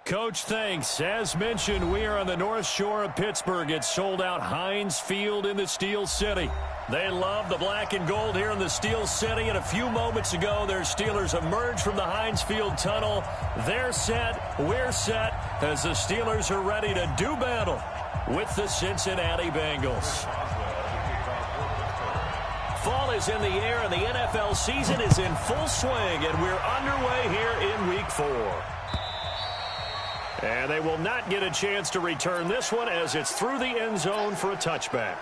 Coach, thanks. As mentioned, we are on the North Shore of Pittsburgh. It's sold out Heinz Field in the Steel City. They love the black and gold here in the Steel City. And a few moments ago, their Steelers emerged from the Heinz Field tunnel. They're set. We're set as the Steelers are ready to do battle with the Cincinnati Bengals. Fall is in the air, and the NFL season is in full swing, and we're underway here in Week 4. And they will not get a chance to return this one as it's through the end zone for a touchback.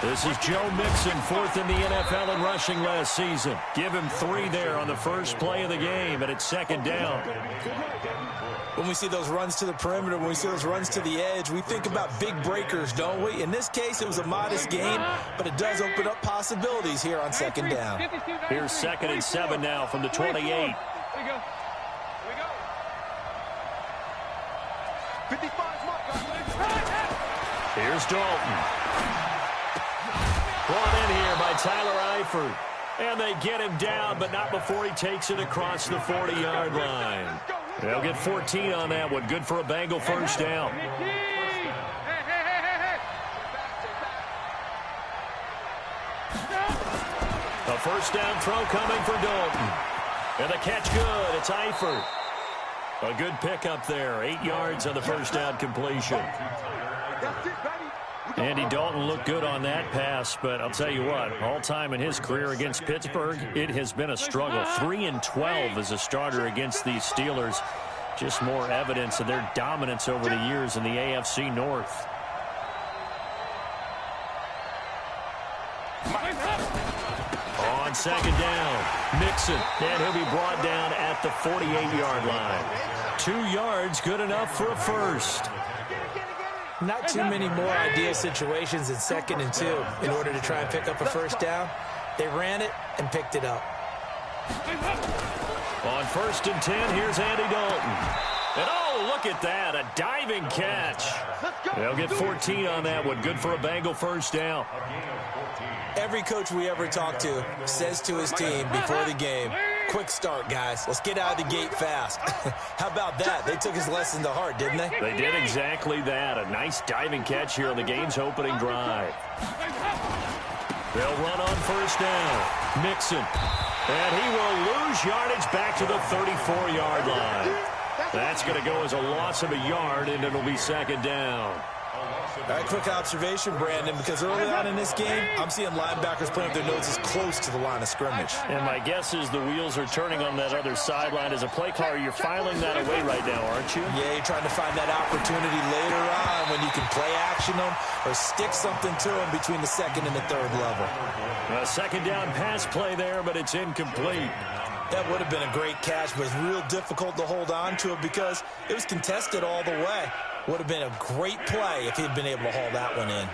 This is Joe Mixon, fourth in the NFL in rushing last season. Give him 3 there on the first play of the game, and it's second down. When we see those runs to the perimeter, when we see those runs to the edge, we think about big breakers, don't we? In this case, it was a modest gain, but it does open up possibilities here on second down. Here's 2nd and 7 now from the 28. Here we go. 55's mark. Here's Dalton. Brought in here by Tyler Eifert. And they get him down, but not before he takes it across the 40-yard line. They'll get 14 on that one. Good for a Bengal first down. A first down throw coming for Dalton. And the catch good. It's Eifert. A good pickup there. 8 yards on the first down completion. Andy Dalton looked good on that pass, but I'll tell you what, all-time in his career against Pittsburgh, it has been a struggle. 3-12 as a starter against these Steelers. Just more evidence of their dominance over the years in the AFC North. On second down, Mixon, and he'll be brought down at the 48-yard line. 2 yards, good enough for a first. Not too many more ideal situations in 2nd and 2 in order to try and pick up a first down. They ran it and picked it up. On 1st and 10, here's Andy Dalton. And oh, look at that, a diving catch. They'll get 14 on that one. Good for a Bengal first down. Every coach we ever talk to says to his team before the game, quick start, guys. Let's get out of the gate fast. How about that? They took his lesson to heart, didn't they? They did exactly that. A nice diving catch here on the game's opening drive. They'll run on first down. Mixon. And he will lose yardage back to the 34-yard line. That's going to go as a loss of a yard, and it'll be second down. All right, quick observation, Brandon, because early on in this game, I'm seeing linebackers putting up their noses close to the line of scrimmage. And my guess is the wheels are turning on that other sideline. As a play caller, you're filing that away right now, aren't you? Yeah, you're trying to find that opportunity later on when you can play action them or stick something to them between the 2nd and the 3rd level. A second down pass play there, but it's incomplete. That would have been a great catch, but it's real difficult to hold on to it because it was contested all the way. Would have been a great play if he'd been able to haul that one in.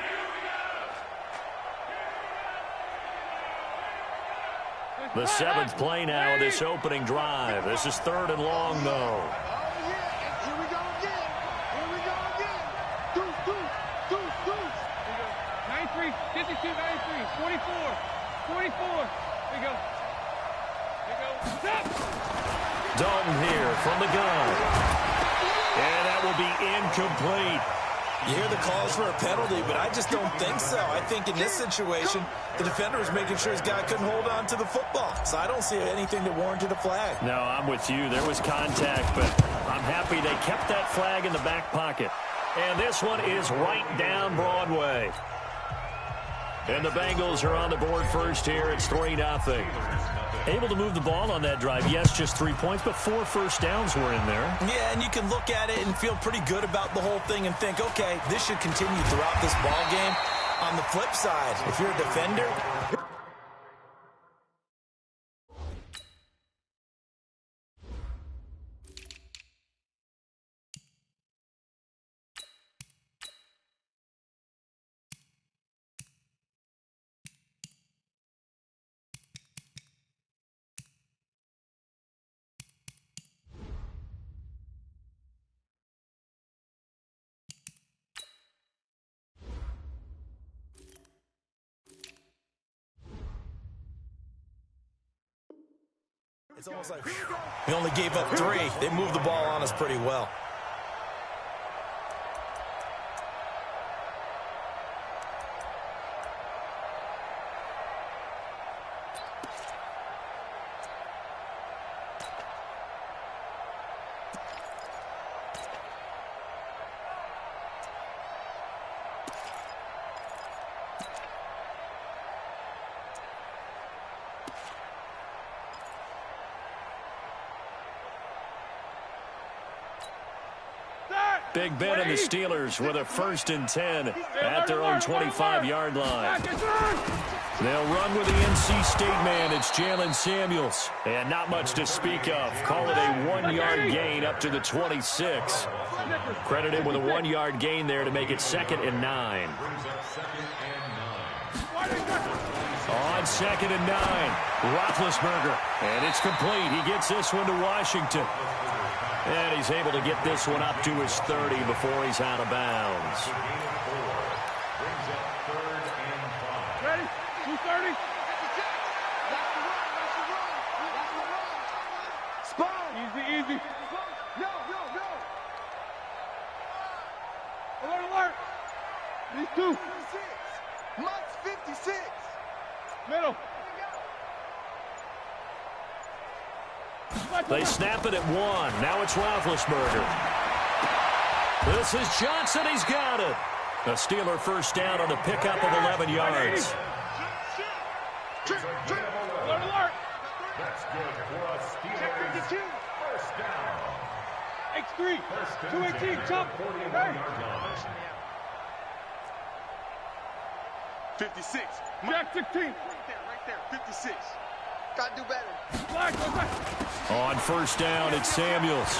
The 7th play now of this opening drive. This is 3rd and long, though. Here we go again. Deuce. 93, 52, 93, 44. Here we go. Stop! Dalton here from the gun. And that will be incomplete. You hear the calls for a penalty, but I just don't think so. I think in this situation, the defender was making sure his guy couldn't hold on to the football. So I don't see anything that warranted a flag. No, I'm with you. There was contact, but I'm happy they kept that flag in the back pocket. And this one is right down Broadway. And the Bengals are on the board first here. It's 3-0. Able to move the ball on that drive. Yes, just 3 points, but 4 first downs were in there. Yeah, and you can look at it and feel pretty good about the whole thing and think, okay, this should continue throughout this ball game. On the flip side, if you're a defender, It's almost like, whew, we only gave up 3. They moved the ball on us pretty well. Big Ben and the Steelers with a 1st and 10 at their own 25-yard line. They'll run with the NC State man. It's Jalen Samuels. And not much to speak of. Call it a 1-yard gain up to the 26. Credited with a 1-yard gain there to make it 2nd and 9. On 2nd and 9, Roethlisberger. And it's complete. He gets this one to Washington. And he's able to get this one up to his 30 before he's out of bounds. Ready? 230. Spot. Easy. No. Alert. These 2. 56. Mike's 56. Middle. They snap it at 1. Now it's Roethlisberger. This is Johnson. He's got it. A Steeler 1st down on the pickup of 11 yards. Alert. That's good for a Steelers 52. 1st down. X3. 218. Chop. 56. Jack 16. Right there. 56. Gotta do better. Flag. On 1st down, it's Samuels.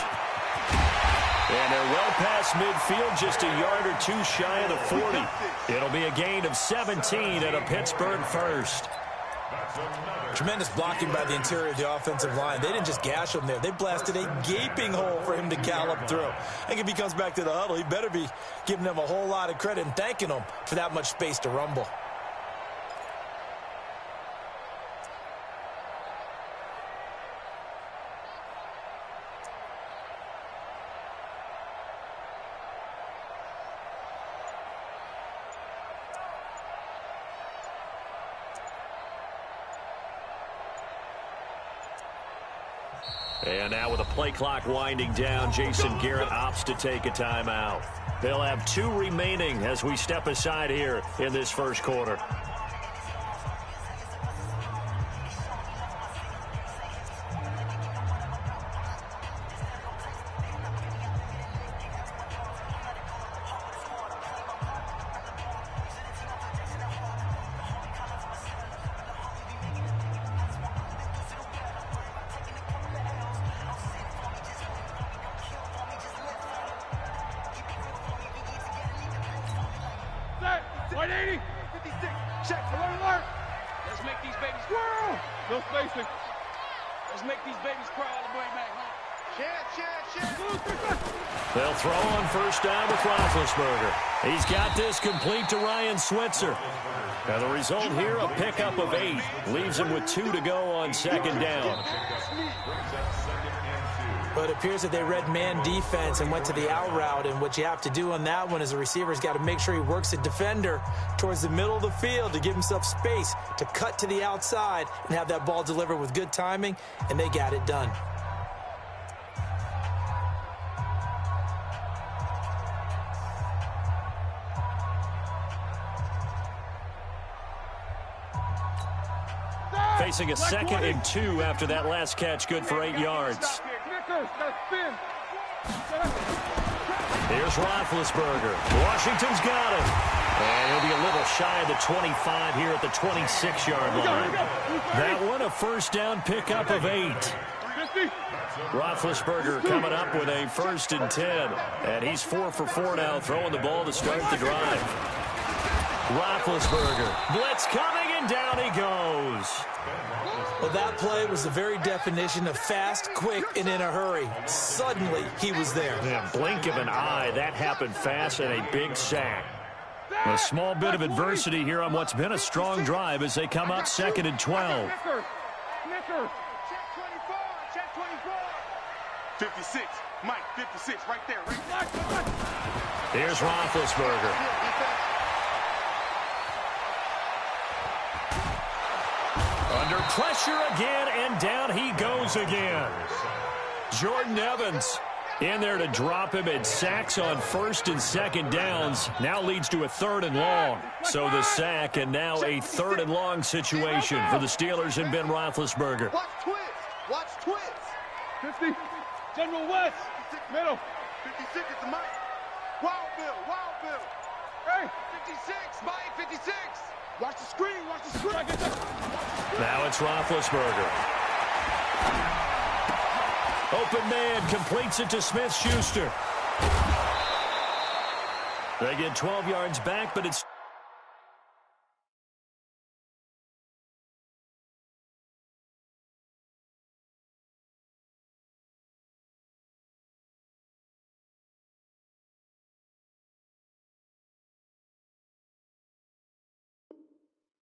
And they're well past midfield, just a yard or 2 shy of the 40. It'll be a gain of 17 and a Pittsburgh 1st. Tremendous blocking by the interior of the offensive line. They didn't just gash him there. They blasted a gaping hole for him to gallop through. I think if he comes back to the huddle, he better be giving them a whole lot of credit and thanking them for that much space to rumble. And now with the play clock winding down, Jason Garrett opts to take a timeout. They'll have 2 remaining as we step aside here in this 1st quarter. Set. 180. 56. Check. Alert. Let's make these babies Squirrel. No spacing. Let's make these babies cry all the way back home. Chance. They'll throw on 1st down with Roethlisberger. He's got this complete to Ryan Switzer. Now the result here, a pickup of 8. Leaves him with 2 to go on 2nd down. But it appears that they read man defense and went to the out route. And what you have to do on that one is the receiver's got to make sure he works the defender towards the middle of the field to give himself space to cut to the outside and have that ball delivered with good timing, and they got it done. Facing a 2nd and 2 after that last catch, good for 8 yards. Here's Roethlisberger. Washington's got it. And he'll be a little shy of the 25 here at the 26-yard line. That one, a 1st down pickup of 8. Roethlisberger coming up with a 1st and 10. And he's 4 for 4 now, throwing the ball to start the drive. Roethlisberger. Blitz coming, and down he goes. Well, that play was the very definition of fast, quick, and in a hurry. Suddenly, he was there. Yeah, blink of an eye, that happened fast, and a big sack. A small bit of adversity here on what's been a strong drive as they come up 2nd and 12. Snicker. Check 25. 56. Mike, 56, right there, right there. Here's Roethlisberger. Under pressure again, and down he goes again. Jordan Evans in there to drop him, and sacks on 1st and 2nd downs. Now leads to a 3rd and long. So the sack, and now a 3rd and long situation for the Steelers and Ben Roethlisberger. Watch twins. Watch twins. 50. General West. Middle. 56 is the Mike. Wild Bill. Hey. 56, Mike, 56. Watch the screen. Now it's Roethlisberger. Open man, completes it to Smith-Schuster. They get 12 yards back, but it's...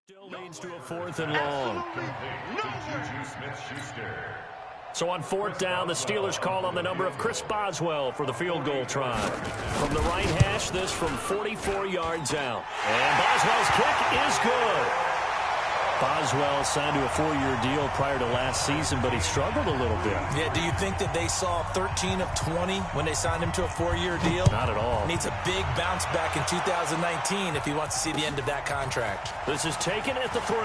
Still leads to a 4th and long. So on 4th down, the Steelers call on the number of Chris Boswell for the field goal try. From the right hash, this from 44 yards out. And Boswell's kick is good. Boswell signed to a 4-year deal prior to last season, but he struggled a little bit. Yeah, do you think that they saw 13 of 20 when they signed him to a 4-year deal? Not at all. Needs a big bounce back in 2019 if he wants to see the end of that contract. This is taken at the 3.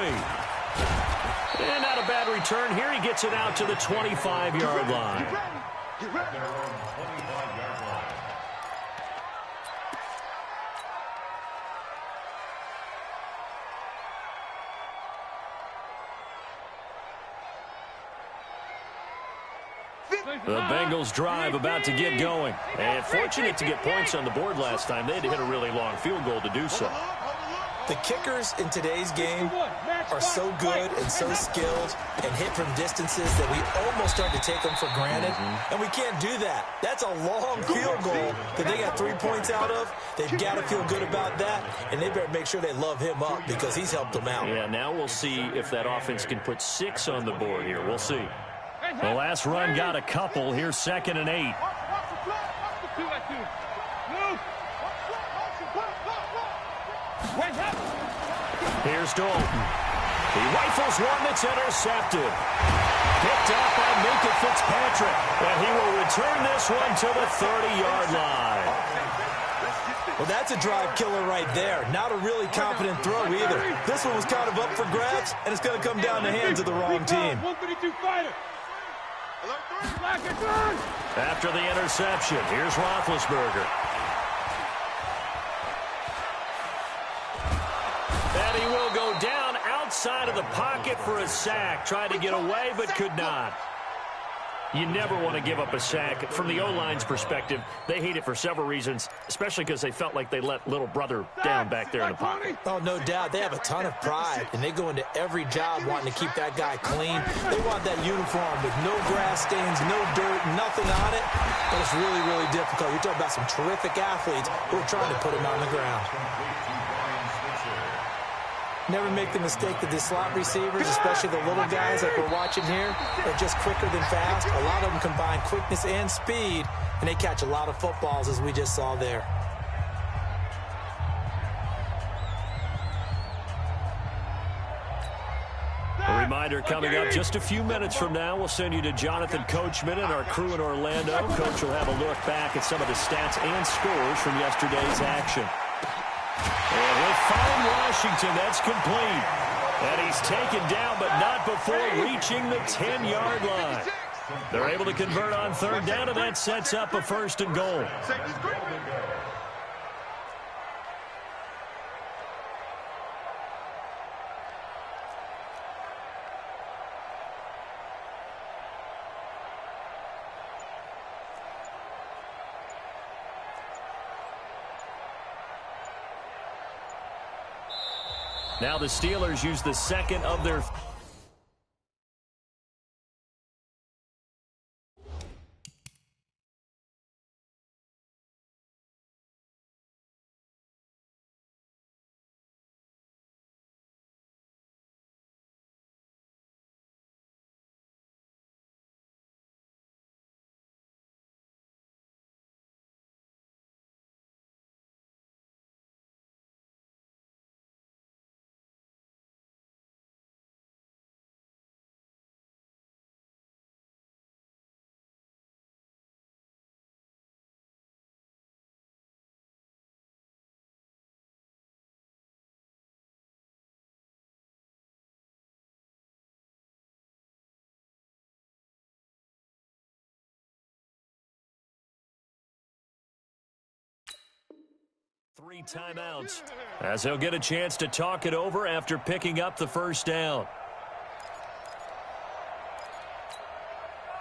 And not a bad return here. He gets it out to the 25-yard line. Get ready. The Bengals drive about to get going. And fortunate to get points on the board last time. They had to hit a really long field goal to do so. The kickers in today's game are so good and so skilled and hit from distances that we almost start to take them for granted. And we can't do that. That's a long field goal that they got 3 points out of. They've got to feel good about that, and they better make sure they love him up because he's helped them out. Yeah, now we'll see if that offense can put 6 on the board here. We'll see. The last run got a couple. Here's 2nd and 8. Here's Dalton. He rifles one that's intercepted. Picked up by Minka Fitzpatrick. And he will return this one to the 30-yard line. Well, that's a drive killer right there. Not a really confident throw either. This one was kind of up for grabs, and it's going to come down the hands of the wrong team. 132 fighter. After the interception, here's Roethlisberger. And he will go down outside of the pocket for a sack. Tried to get away, but could not. You never want to give up a sack. From the O-line's perspective, they hate it for several reasons, especially because they felt like they let little brother down back there in the pocket. Oh, no doubt. They have a ton of pride, and they go into every job wanting to keep that guy clean. They want that uniform with no grass stains, no dirt, nothing on it. But it's really, really difficult. You're talking about some terrific athletes who are trying to put him on the ground. Never make the mistake that the slot receivers, especially the little guys like we're watching here, are just quicker than fast. A lot of them combine quickness and speed, and they catch a lot of footballs, as we just saw there. A reminder coming up just a few minutes from now, we'll send you to Jonathan Coachman and our crew in Orlando. Coach will have a look back at some of the stats and scores from yesterday's action. And he'll find Washington. That's complete. And he's taken down, but not before reaching the 10-yard line. They're able to convert on 3rd down, and that sets up a 1st and goal. Now the Steelers use the second of their 3 timeouts as he'll get a chance to talk it over after picking up the first down.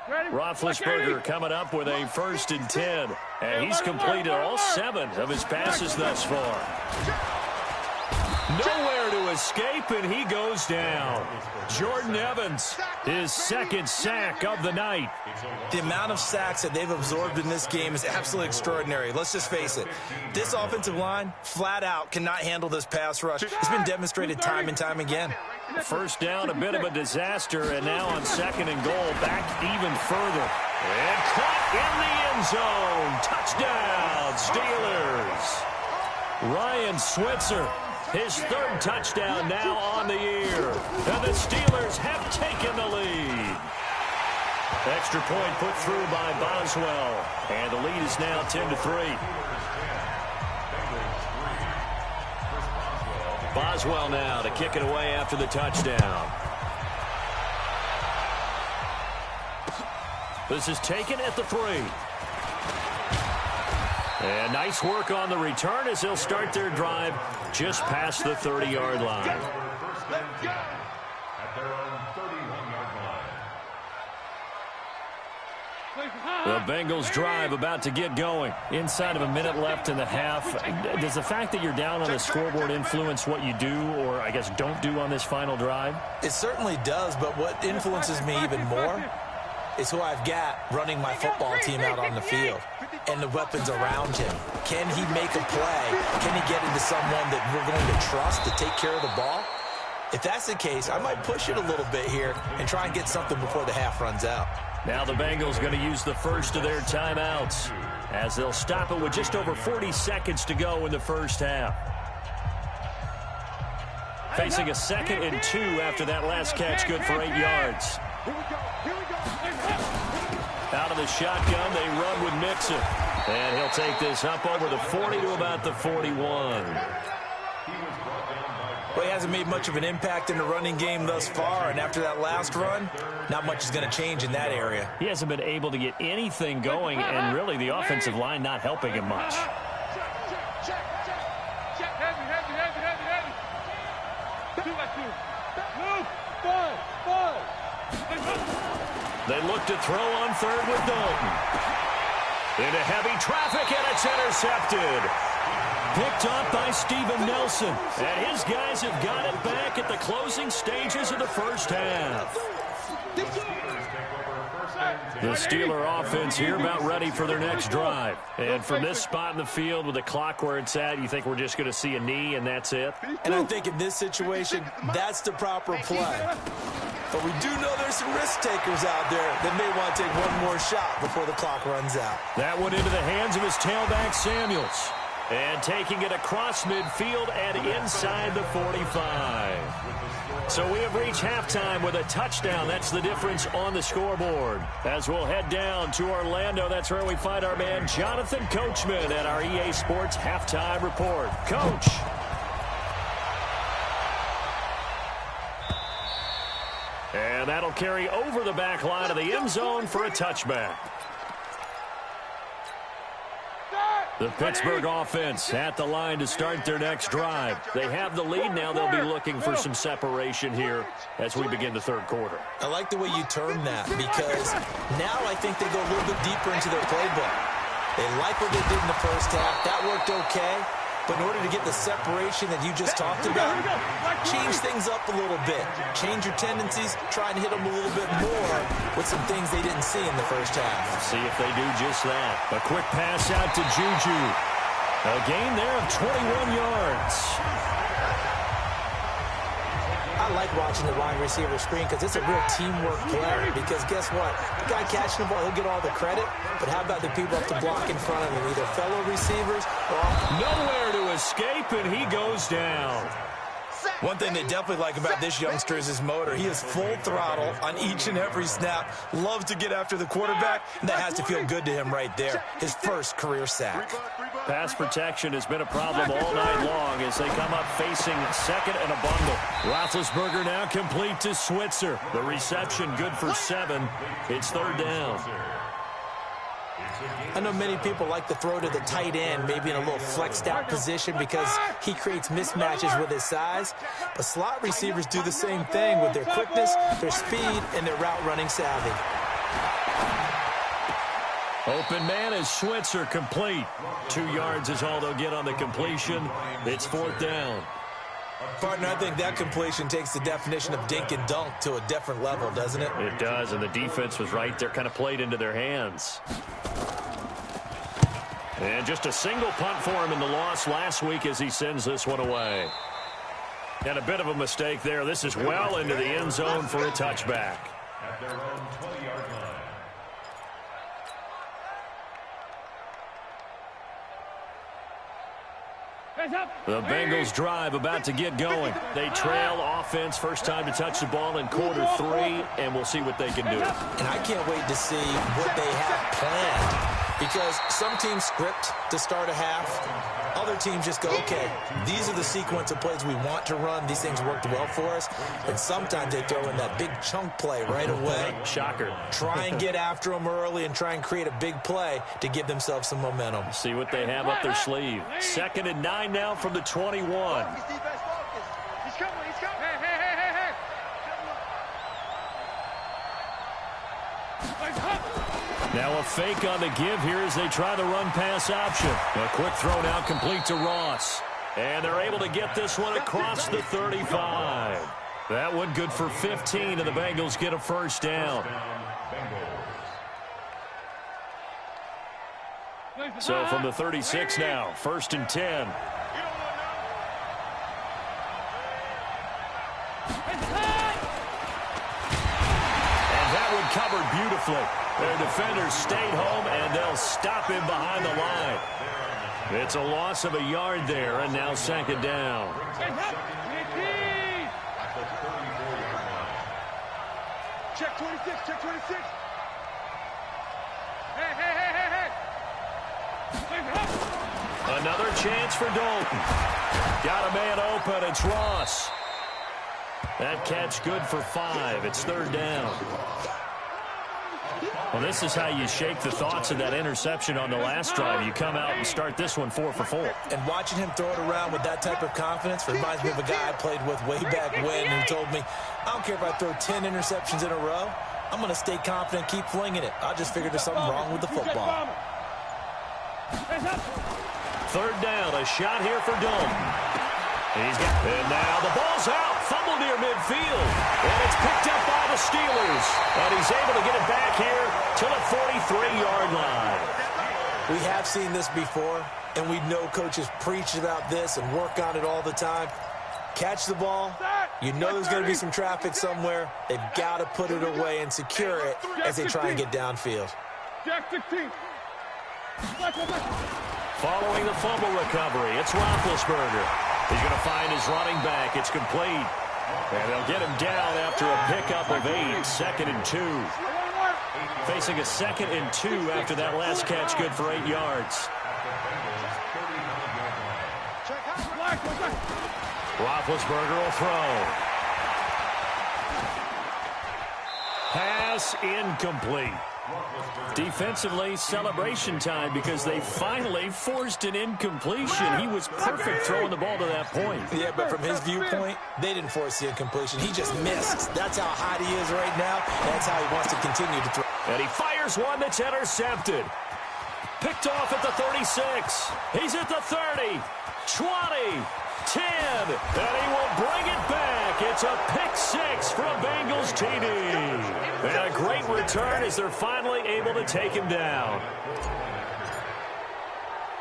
Roethlisberger coming up with a 1st and 10, and he's completed all 7 of his passes thus far. Nowhere to escape, and he goes down. Jordan Evans, his 2nd sack of the night. The amount of sacks that they've absorbed in this game is absolutely extraordinary. Let's just face it. This offensive line, flat out, cannot handle this pass rush. It's been demonstrated time and time again. First down, a bit of a disaster, and now on 2nd and goal, back even further. And caught in the end zone. Touchdown, Steelers. Ryan Switzer, his 3rd touchdown now on the year. And the Steelers have taken the lead. Extra point put through by Boswell. And the lead is now 10-3. Boswell now to kick it away after the touchdown. This is taken at the 3. And nice work on the return as they'll start their drive just past the 30-yard line. At their own 31-yard line. The Bengals drive about to get going. Inside of a minute left in the half. Does the fact that you're down on the scoreboard influence what you do, or I guess don't do on this final drive? It certainly does, but what influences me even more is who I've got running my football team out on the field and the weapons around him. Can he make a play? Can he get into someone that we're going to trust to take care of the ball? If that's the case, I might push it a little bit here and try and get something before the half runs out. Now the Bengals going to use the first of their timeouts as they'll stop it with just over 40 seconds to go in the first half. Facing a 2nd and 2 after that last catch, good for 8 yards. Out of the shotgun, they run with Mixon. And he'll take this up over the 40 to about the 41. Well, he hasn't made much of an impact in the running game thus far, and after that last run, not much is going to change in that area. He hasn't been able to get anything going, and really the offensive line not helping him much. They look to throw on 3rd with Dalton. Into heavy traffic, and it's intercepted. Picked off by Steven Nelson. And his guys have got it back at the closing stages of the first half. The Steeler offense here about ready for their next drive. And from this spot in the field with the clock where it's at, you think we're just going to see a knee and that's it? And I think in this situation, that's the proper play. But we do know there's some risk takers out there that may want to take one more shot before the clock runs out. That went into the hands of his tailback, Samuels. And taking it across midfield and inside the 45. So we have reached halftime with a touchdown. That's the difference on the scoreboard. As we'll head down to Orlando, that's where we find our man Jonathan Coachman at our EA Sports Halftime Report. Coach. And that'll carry over the back line of the end zone for a touchback. The Pittsburgh offense at the line to start their next drive. They have the lead now. They'll be looking for some separation here as we begin the 3rd quarter. I like the way you term that because now I think they go a little bit deeper into their playbook. They like what they did in the first half. That worked okay. But in order to get the separation that you just talked about, change things up a little bit. Change your tendencies. Try and hit them a little bit more with some things they didn't see in the first half. See if they do just that. A quick pass out to Juju. A gain there of 21 yards. I like watching the wide receiver screen because it's a real teamwork play. Because guess what? The guy catching the ball, he'll get all the credit. But how about the people up to block in front of him? Either fellow receivers or... Nowhere to escape, and he goes down. One thing they definitely like about this youngster is his motor. He is full throttle on each and every snap. Loves to get after the quarterback, and that has to feel good to him right there. His first career sack. Pass protection has been a problem all night long as they come up facing 2nd and a bundle. Roethlisberger now complete to Switzer. The reception good for 7. It's 3rd down. It's I know many people like to throw to the tight end, maybe in a little flexed out position because he creates mismatches with his size. But slot receivers do the same thing with their quickness, their speed, and their route running savvy. Open man is Switzer, complete. 2 yards is all they'll get on the completion. It's 4th down. Partner, I think that completion takes the definition of dink and dunk to a different level, doesn't it? It does, and the defense was right there, kind of played into their hands. And just a single punt for him in the loss last week as he sends this one away. And a bit of a mistake there. This is well into the end zone for a touchback. At their own 20-yard line. The Bengals drive about to get going. They trail offense, first time to touch the ball in quarter 3, and we'll see what they can do. And I can't wait to see what they have planned, because some teams script to start a half. Other teams just go, okay, these are the sequence of plays we want to run. These things worked well for us. And sometimes they throw in that big chunk play right away. Shocker. Try and get after them early and try and create a big play to give themselves some momentum. See what they have up their sleeve. 2nd and 9 now from the 21. He's coming, he's coming. Hey. Now a fake on the give here as they try the run-pass option. A quick throw now complete to Ross. And they're able to get this one across the 35. That one good for 15, and the Bengals get a first down. So from the 36 now, 1st and 10. And that one covered beautifully. Their defenders stayed home, and they'll stop him behind the line. It's a loss of a yard there, and now 2nd down. Check 26, check 26. Hey. Another chance for Dalton. Got a man open. It's Ross. That catch good for 5. It's 3rd down. Well, this is how you shake the thoughts of that interception on the last drive. You come out and start this one 4 for 4. And watching him throw it around with that type of confidence reminds me of a guy I played with way back when who told me, I don't care if I throw 10 interceptions in a row. I'm going to stay confident, keep flinging it. I just figured there's something wrong with the football. 3rd down, a shot here for Dalton. And now the ball's out. Fumble near midfield. And it's picked up by the Steelers. And he's able to get it back here to the 43-yard line. We have seen this before, and we know coaches preach about this and work on it all the time. Catch the ball. You know there's going to be some traffic somewhere. They've got to put it away and secure it as they try and get downfield. Following the fumble recovery, it's Roethlisberger. He's going to find his running back. It's complete. And they'll get him down after a pickup of 8. 2nd and 2. Facing a 2nd and 2 after that last catch, good for 8 yards. Roethlisberger will throw. Pass incomplete. Defensively, celebration time because they finally forced an incompletion. He was perfect throwing the ball to that point. Yeah, but from his viewpoint, they didn't force the incompletion. He just missed. That's how hot he is right now. That's how he wants to continue to throw. And he fires one that's intercepted. Picked off at the 36. He's at the 30, 20, 10, and he will bring it back. It's a pick 6 for a Bengals TD. And a great return as they're finally able to take him down.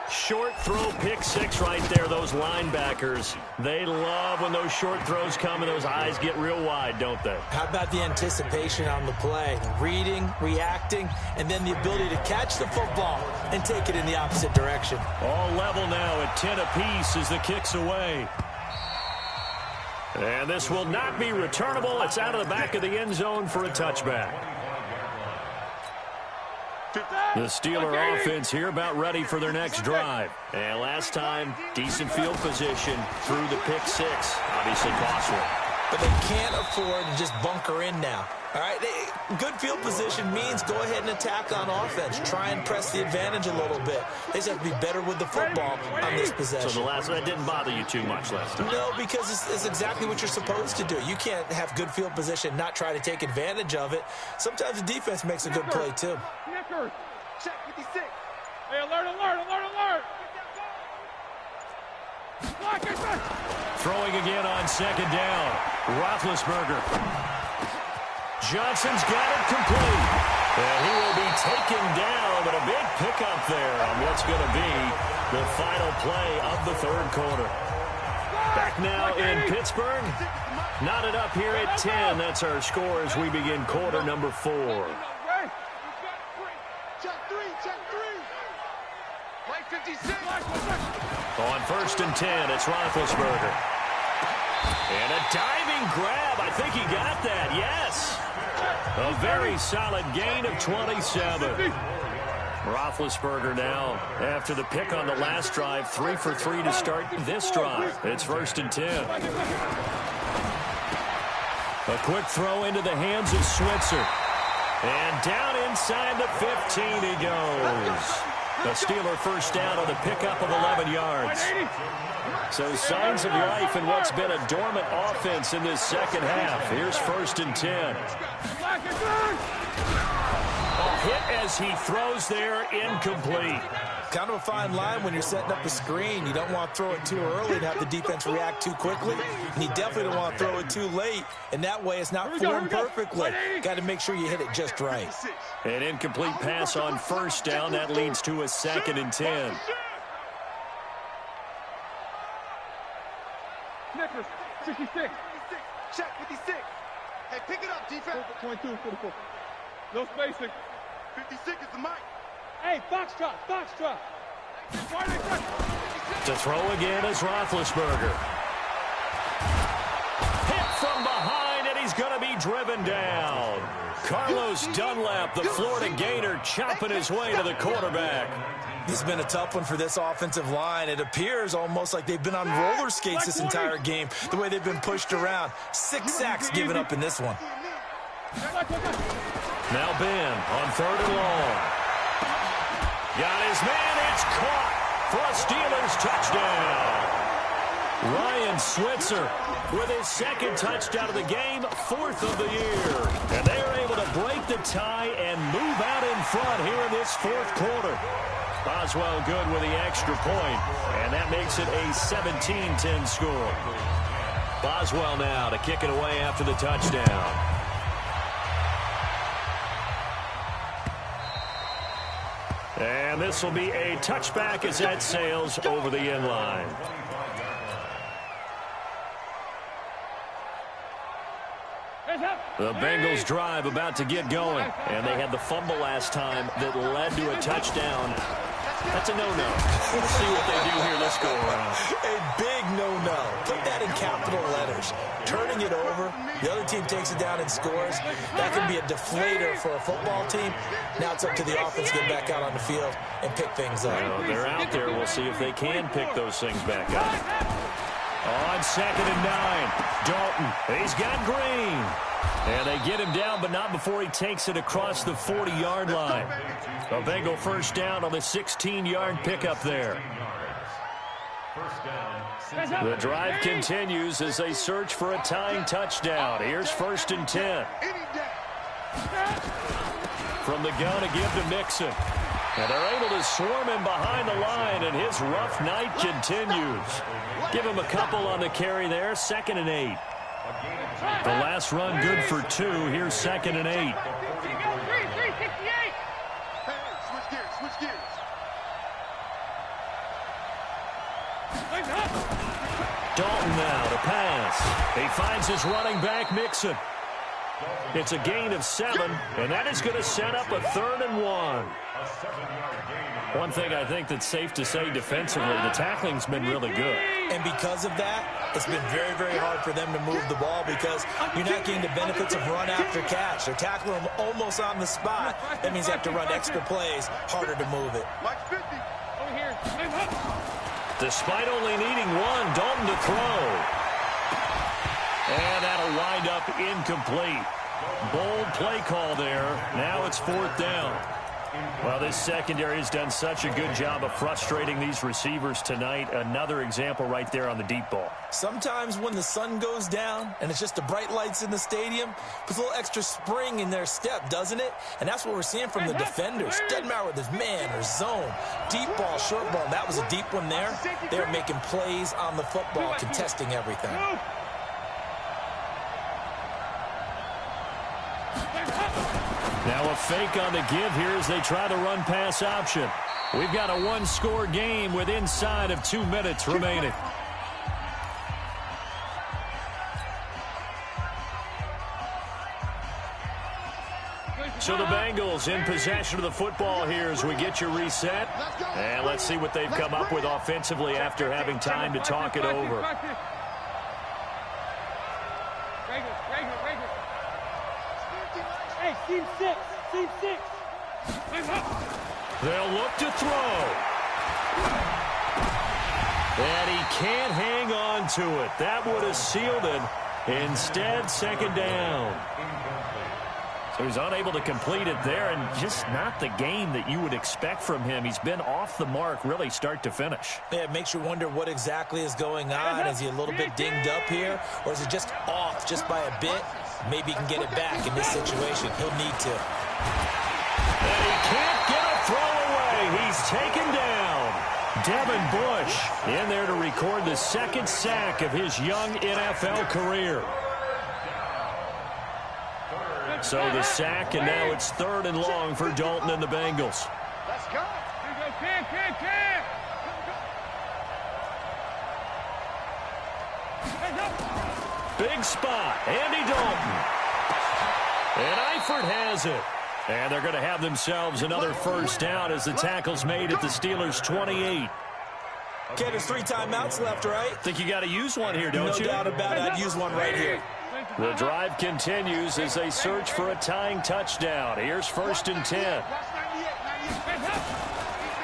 Short throw, pick 6 right there. Those linebackers, they love when those short throws come and those eyes get real wide, don't they? How about the anticipation on the play? Reading, reacting, and then the ability to catch the football and take it in the opposite direction. All level now at 10 apiece as the kick's away. And this will not be returnable. It's out of the back of the end zone for a touchback. The Steeler offense here about ready for their next drive. And last time, decent field position through the pick 6. Obviously costly. But they can't afford to just bunker in now. All right, good field position means go ahead and attack on offense. Try and press the advantage a little bit. They just have to be better with the football on this possession. So the last one, that didn't bother you too much last time? No, because it's exactly what you're supposed to do. You can't have good field position, not try to take advantage of it. Sometimes the defense makes a good play, too. Check 56. Hey, alert, alert, alert, alert! Throwing again on second down. Roethlisberger. Johnson's got it complete. And he will be taken down, but a big pickup there on what's going to be the final play of the third quarter. Back now in Pittsburgh. Knotted up here at 10. That's our score as we begin quarter number 4. Check three. Play 56. On first and 10, it's Roethlisberger. And a diving grab. I think he got that. Yes. A very solid gain of 27. Roethlisberger now, after the pick on the last drive, 3 for 3 to start this drive. It's first and 10. A quick throw into the hands of Switzer. And down inside the 15 he goes. A Steeler first down on the pickup of 11 yards. So signs of life in what's been a dormant offense in this second half. Here's first and 10. A hit as he throws there, incomplete. Kind of a fine line when you're setting up a screen. You don't want to throw it too early and have the defense react too quickly. And you definitely don't want to throw it too late. And that way it's not formed perfectly. Got to make sure you hit it just right. An incomplete pass on first down. That leads to a second and 10. Snickers, 66. Check 56. Hey, pick it up, defense. 22, 44. No spacing. 56 is the mic. Hey, Foxtrot. To throw again is Roethlisberger. Hit from behind, and he's going to be driven down. Carlos Dunlap, the Florida Gator, chopping his way to the quarterback. This has been a tough one for this offensive line. It appears almost like they've been on roller skates this entire game, the way they've been pushed around. 6 sacks given up in this one. Now Ben on third and long. Got his man. It's caught for a Steelers touchdown. Ryan Switzer with his second touchdown of the game, 4th of the year. And they are able to break the tie and move out in front here in this 4th quarter. Boswell good with the extra point, and that makes it a 17-10 score. Boswell now to kick it away after the touchdown. And this will be a touchback as that sails over the end line. The Bengals drive about to get going, and they had the fumble last time that led to a touchdown. That's a no-no. We'll see what they do here this go-around. A big no-no. Put that in capital letters. Turning it over, the other team takes it down and scores. That can be a deflator for a football team. Now it's up to the offense to get back out on the field and pick things up. Well, they're out there. We'll see if they can pick those things back up. On second and 9, Dalton. He's got Green. And they get him down, but not before he takes it across the 40-yard line. A Bengal first down on the 16-yard pickup there. The drive continues as they search for a tying touchdown. Here's first and 10. From the gun to give to Mixon. And they're able to swarm him behind the line, and his rough night continues. Give him a couple on the carry there, 2nd and 8. The last run good for 2. Here's 2nd and 8. Hey, switch gears. Dalton now to pass. He finds his running back, Mixon. It's a gain of 7, and that is going to set up a 3rd and 1. One thing I think that's safe to say defensively, the tackling's been really good. And because of that, it's been very, very hard for them to move the ball because you're not getting the benefits of run after catch. They're tackling them almost on the spot. That means they have to run extra plays, harder to move it. Despite only needing 1, Dalton to throw. And that'll wind up incomplete. Bold play call there. Now it's 4th down. Well, this secondary has done such a good job of frustrating these receivers tonight. Another example right there on the deep ball. Sometimes when the sun goes down and it's just the bright lights in the stadium, puts a little extra spring in their step, doesn't it? And that's what we're seeing from the defenders. Doesn't matter whether it's man or zone, deep ball, short ball. That was a deep one there. They're making plays on the football, contesting everything. Now a fake on the give here as they try the run-pass option. We've got a one-score game with inside of 2 minutes remaining. So the Bengals in possession of the football here as we get you reset. And let's see what they've come up with offensively after having time to talk it over. Hey, team 6, team 6. They'll look to throw. And he can't hang on to it. That would have sealed it. Instead, 2nd down. So he's unable to complete it there, and just not the game that you would expect from him. He's been off the mark really start to finish. Yeah, it makes you wonder what exactly is going on. Is he a little bit dinged up here, or is it just off just by a bit? Maybe he can get it back in this situation. He'll need to. And he can't get a throw away. He's taken down. Devin Bush in there to record the 2nd sack of his young NFL career. So the sack, and now it's 3rd and long for Dalton and the Bengals. Let's go. Big spot, Andy Dalton. And Eifert has it. And they're going to have themselves another 1st down as the tackle's made at the Steelers' 28. Okay, there's 3 timeouts left, right? Think you got to use one here, don't you? No doubt about it. I'd use one right here. The drive continues as they search for a tying touchdown. Here's 1st and 10.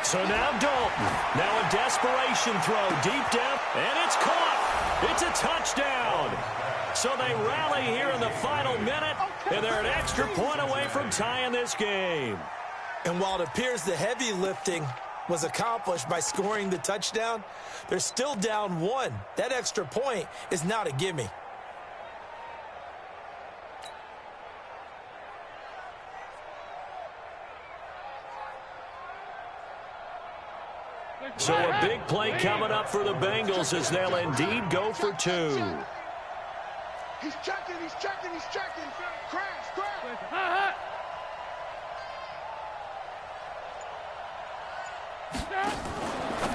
So now Dalton. Now a desperation throw deep down, and it's caught. It's a touchdown. So they rally here in the final minute, and they're an extra point away from tying this game. And while it appears the heavy lifting was accomplished by scoring the touchdown, they're still down 1. That extra point is not a gimme. So a big play coming up for the Bengals as they'll indeed go for 2. He's checking. Crash.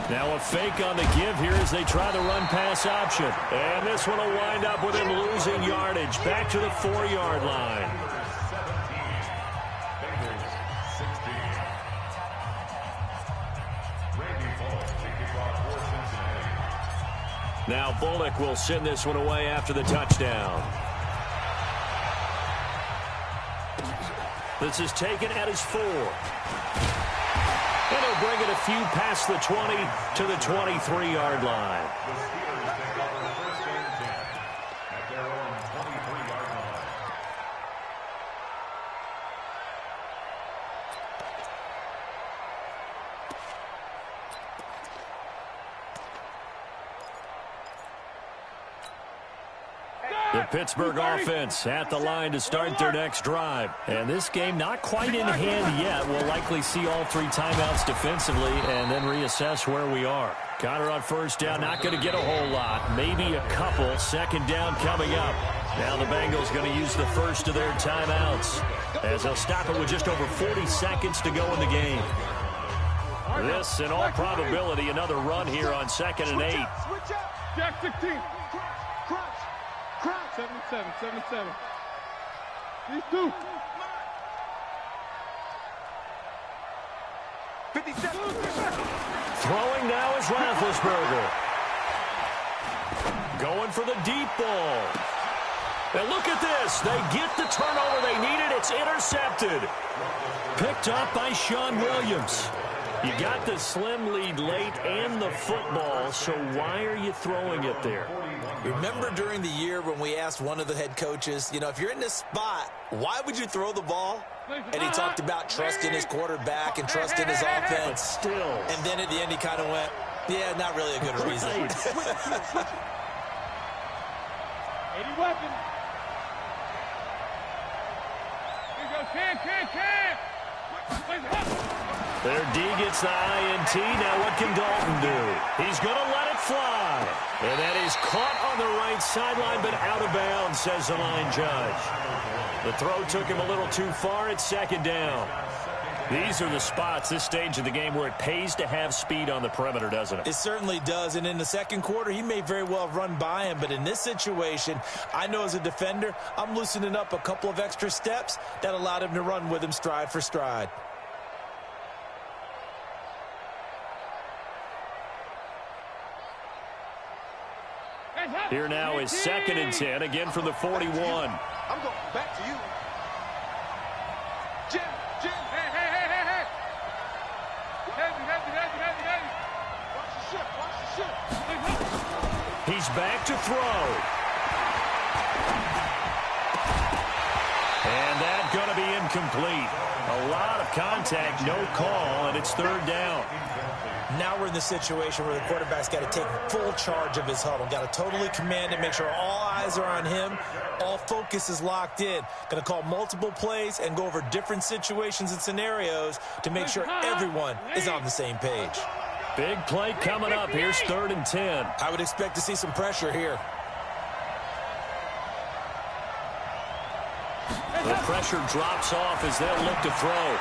Now a fake on the give here as they try the run-pass option. And this one will wind up with him losing yardage. Back to the 4-yard line. Now Bullock will send this one away after the touchdown. This is taken at his 4. And he'll bring it a few past the 20 to the 23-yard line. The Pittsburgh offense at the line to start their next drive. And this game not quite in hand yet. We'll likely see all 3 timeouts defensively and then reassess where we are. Connor on 1st down, not going to get a whole lot. Maybe a couple. 2nd down coming up. Now the Bengals going to use the first of their timeouts as they'll stop it with just over 40 seconds to go in the game. This, in all probability, another run here on 2nd and 8. Jack 16. 7-7. These 2. 57. Throwing now is Roethlisberger. Going for the deep ball. And look at this. They get the turnover they needed. It's intercepted. Picked up by Sean Williams. You got the slim lead late and the football, so why are you throwing it there? Remember during the year when we asked one of the head coaches, you know, if you're in this spot, why would you throw the ball? And he talked about trusting his quarterback and trusting his offense. But still. And then at the end he kind of went, yeah, not really a good reason. 80 weapons. Here you go, can. Their D gets the INT. Now what can Dalton do? He's going to let it fly. And that is caught on the right sideline, but out of bounds, says the line judge. The throw took him a little too far at second down. These are the spots, this stage of the game, where it pays to have speed on the perimeter, doesn't it? It certainly does, and in the second quarter, he may very well run by him, but in this situation, I know as a defender, I'm loosening up a couple of extra steps that allowed him to run with him stride for stride. Here now is 2nd and 10, again from the 41. I'm going back to you. Jim. Hey. Heavy. Watch the ship. He's back to throw. And that's going to be incomplete. A lot of contact, no call, and it's 3rd down. Now we're in the situation where the quarterback's got to take full charge of his huddle. Got to totally command it, make sure all eyes are on him. All focus is locked in. Going to call multiple plays and go over different situations and scenarios to make sure everyone is on the same page. Big play coming up. Here's 3rd and 10. I would expect to see some pressure here. The pressure drops off as they'll look to throw.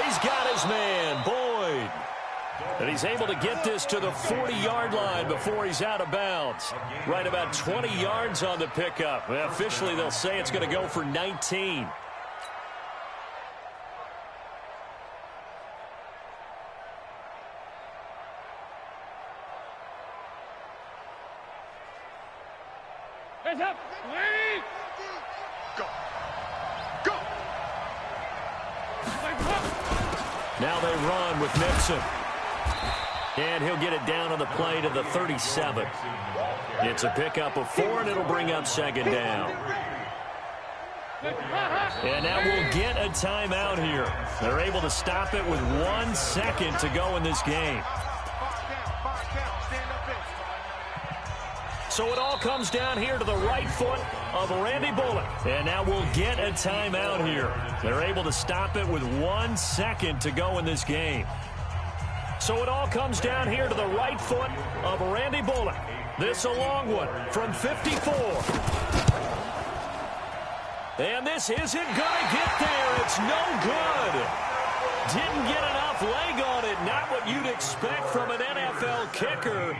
He's got his man, Boyd. And he's able to get this to the 40-yard line before he's out of bounds. Right about 20 yards on the pickup. Well, officially, they'll say it's going to go for 19. Hands up. Lead. Go. Now they run with Mixon. And he'll get it down on the play to the 37. It's a pickup of 4, and it'll bring up 2nd down. And now we'll get a timeout here. They're able to stop it with 1 second to go in this game. So it all comes down here to the right foot of Randy Bullock. And now we'll get a timeout here. They're able to stop it with 1 second to go in this game. So it all comes down here to the right foot of Randy Bullock. This a long one from 54. And this isn't going to get there. It's no good. Didn't get enough leg on it. Not what you'd expect from an NFL kicker.